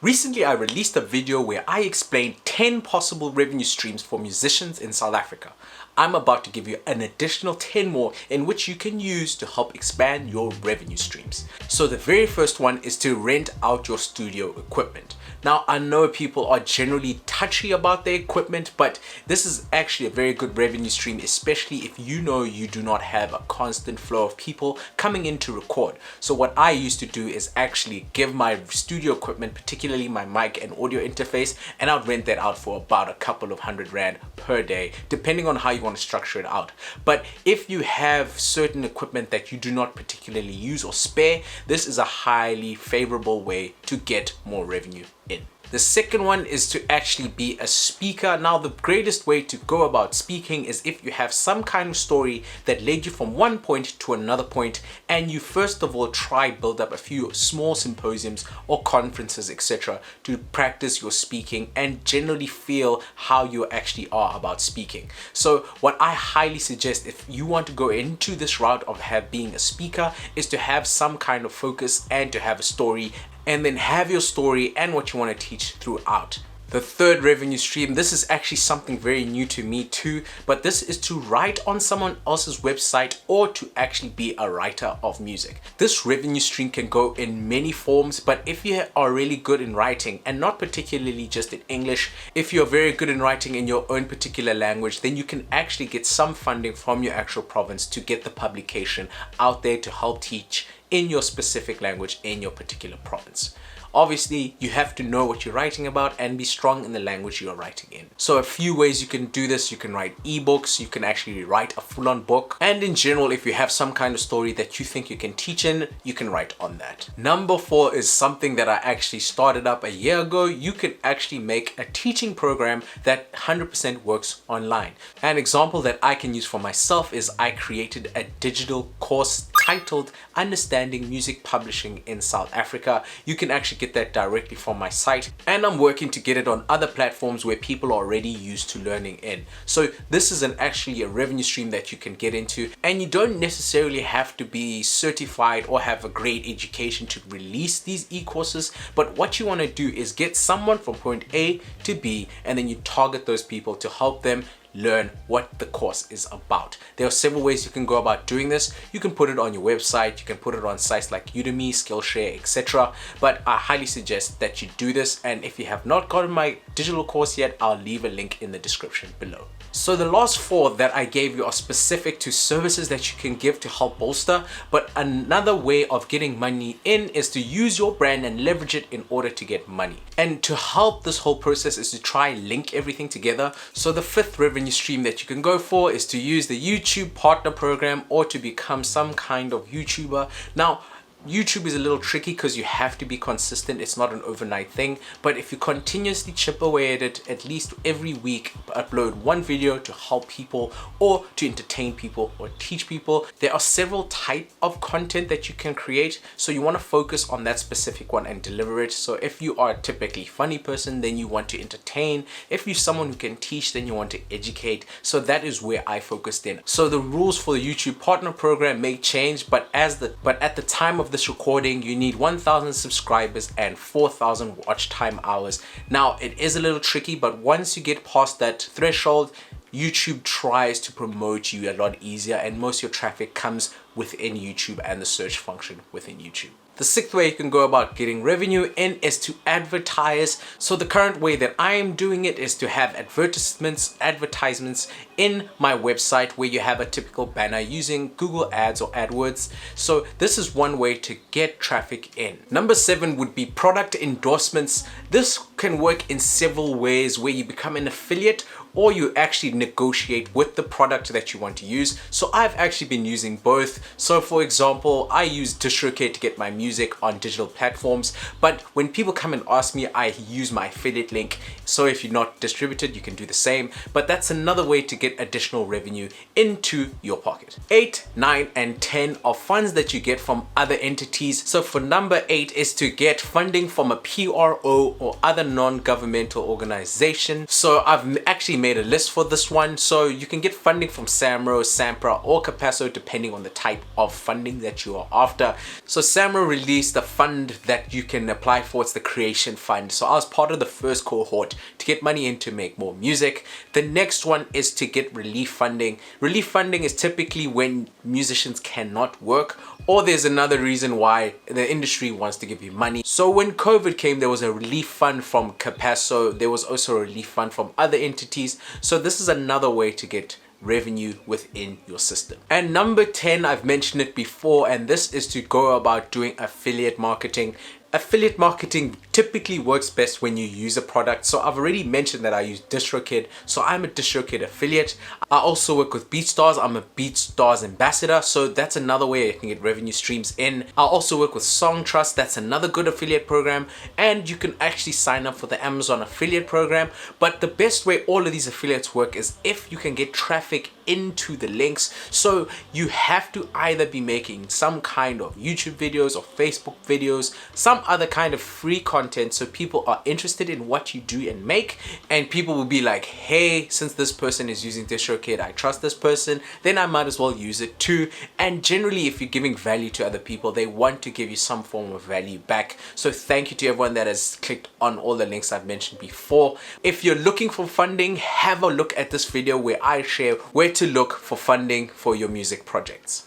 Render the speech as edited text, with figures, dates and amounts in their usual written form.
Recently, I released a video where I explained 10 possible revenue streams for musicians in South Africa. I'm about to give you an additional 10 more in which you can use to help expand your revenue streams. So the very first one is to rent out your studio equipment. Now, I know people are generally touchy about their equipment, but this is actually a very good revenue stream, especially if you know you do not have a constant flow of people coming in to record. So what I used to do is actually give my studio equipment, particularly my mic and audio interface, and I'd rent that out for about a couple of $100 per day, depending on how you want to structure it out. But if you have certain equipment that you do not particularly use or spare, this is a highly favorable way to get more revenue in. The second one is to actually be a speaker. Now, the greatest way to go about speaking is if you have some kind of story that led you from one point to another point, and you first of all try build up a few small symposiums or conferences, etc., to practice your speaking and generally feel how you actually are about speaking. So what I highly suggest if you want to go into this route of being a speaker is to have some kind of focus and to have a story, and then have your story and what you want to teach throughout. The third revenue stream, this is actually something very new to me too, but this is to write on someone else's website or to actually be a writer of music. This revenue stream can go in many forms, but if you are really good in writing, and not particularly just in English, if you're very good in writing in your own particular language, then you can actually get some funding from your actual province to get the publication out there to help teach in your specific language in your particular province. Obviously, you have to know what you're writing about and be strong in the language you're writing in. So a few ways you can do this: you can write ebooks, you can actually write a full-on book, and in general, if you have some kind of story that you think you can teach in, you can write on that. Number 4 is something that I actually started up a year ago. You can actually make a teaching program that 100% works online. An example that I can use for myself is I created a digital course titled Understanding Music Publishing in South Africa. You can actually get that directly from my site, and I'm working to get it on other platforms where people are already used to learning in. So this is actually a revenue stream that you can get into, and you don't necessarily have to be certified or have a great education to release these e-courses, but what you want to do is get someone from point A to B, and then you target those people to help them learn what the course is about. There are several ways you can go about doing this. You can put it on your website, you can put it on sites like Udemy, Skillshare, etc. But I highly suggest that you do this, and if you have not gotten my digital course yet, I'll leave a link in the description below. So the last 4 that I gave you are specific to services that you can give to help bolster, but another way of getting money in is to use your brand and leverage it in order to get money. And to help this whole process is to try link everything together. So the 5th revenue stream that you can go for is to use the YouTube partner program or to become some kind of YouTuber. Now, YouTube is a little tricky because you have to be consistent. It's not an overnight thing, but if you continuously chip away at it, at least every week upload one video to help people or to entertain people or teach people. There are several types of content that you can create, so you want to focus on that specific one and deliver it. So if you are a typically funny person, then you want to entertain. If you're someone who can teach, then you want to educate. So that is where I focused in. So the rules for the YouTube partner program may change, but at the time of this recording, you need 1,000 subscribers and 4,000 watch time hours. Now, it is a little tricky, but once you get past that threshold, YouTube tries to promote you a lot easier, and most of your traffic comes within YouTube and the search function within YouTube. The 6th way you can go about getting revenue in is to advertise. So the current way that I am doing it is to have advertisements in my website where you have a typical banner using Google Ads or AdWords. So this is one way to get traffic in. Number 7 would be product endorsements. This can work in several ways, where you become an affiliate or you actually negotiate with the product that you want to use. So I've actually been using both. So for example, I use DistroKid to get my music on digital platforms, but when people come and ask me, I use my affiliate link. So if you're not distributed, you can do the same, but that's another way to get additional revenue into your pocket. 8, 9, and 10 are funds that you get from other entities. So for number 8 is to get funding from a PRO or other non-governmental organization. So I've actually made a list for this one. So you can get funding from SAMRO, SAMPRA, or Capasso depending on the type of funding that you are after. So SAMRO released a fund that you can apply for. It's the Creation Fund. So I was part of the first cohort to get money in to make more music. The next one is to get relief funding. Relief funding is typically when musicians cannot work, or there's another reason why the industry wants to give you money. So when COVID came, there was a relief fund from Capasso. There was also a relief fund from other entities. So this is another way to get revenue within your system. And number 10, I've mentioned it before, and this is to go about doing affiliate marketing. Affiliate marketing typically works best when you use a product. So I've already mentioned that I use DistroKid. So I'm a DistroKid affiliate. I also work with BeatStars. I'm a BeatStars ambassador. So that's another way I can get revenue streams in. I also work with Songtrust. That's another good affiliate program. And you can actually sign up for the Amazon affiliate program. But the best way all of these affiliates work is if you can get traffic into the links. So you have to either be making some kind of YouTube videos or Facebook videos, some other kind of free content, so people are interested in what you do and make, and people will be like, hey, since this person is using DistroKid, I trust this person, then I might as well use it too. And generally, if you're giving value to other people, they want to give you some form of value back. So thank you to everyone that has clicked on all the links I've mentioned before. If you're looking for funding, have a look at this video where I share where to look for funding for your music projects.